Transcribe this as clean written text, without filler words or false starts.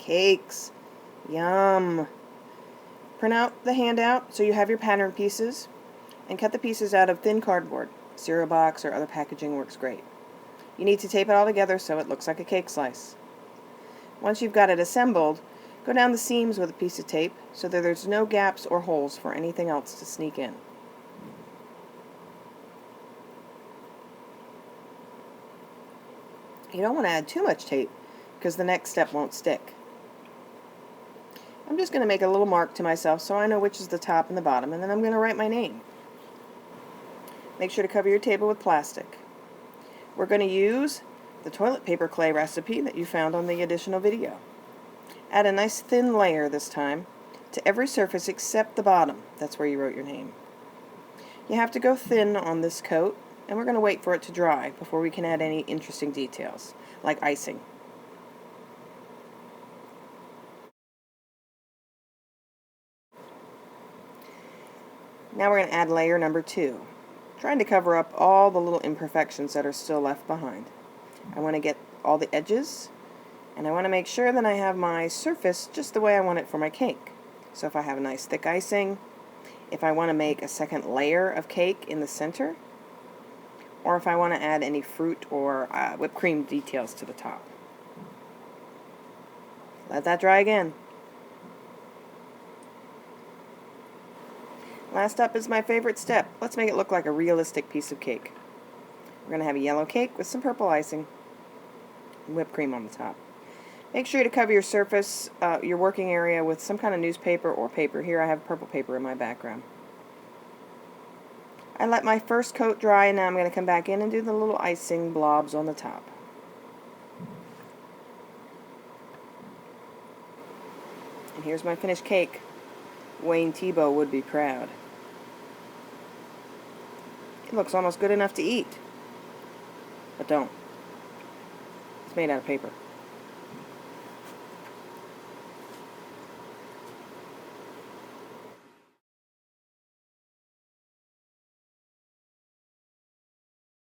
cakes. Yum. Print out the handout so you have your pattern pieces, and cut the pieces out of thin cardboard. Cereal box or other packaging works great. You need to tape it all together so it looks like a cake slice. Once you've got it assembled, go down the seams with a piece of tape so that there's no gaps or holes for anything else to sneak in. You don't want to add too much tape because the next step won't stick. I'm just going to make a little mark to myself so I know which is the top and the bottom, and then I'm going to write my name. Make sure to cover your table with plastic. We're going to use the toilet paper clay recipe that you found on the additional video. Add a nice thin layer this time to every surface except the bottom. That's where you wrote your name. You have to go thin on this coat, and we're going to wait for it to dry before we can add any interesting details, like icing. Now we're going to add layer number 2, trying to cover up all the little imperfections that are still left behind. I want to get all the edges, and I want to make sure that I have my surface just the way I want it for my cake. So if I have a nice thick icing, if I want to make a second layer of cake in the center, or if I want to add any fruit or whipped cream details to the top. Let that dry again. Last up is my favorite step. Let's make it look like a realistic piece of cake. We're going to have a yellow cake with some purple icing and whipped cream on the top. Make sure to cover your surface, your working area, with some kind of newspaper or paper. Here I have purple paper in my background. I let my first coat dry, and now I'm going to come back in and do the little icing blobs on the top. And here's my finished cake. Wayne Thiebaud would be proud. It looks almost good enough to eat. But don't. It's made out of paper.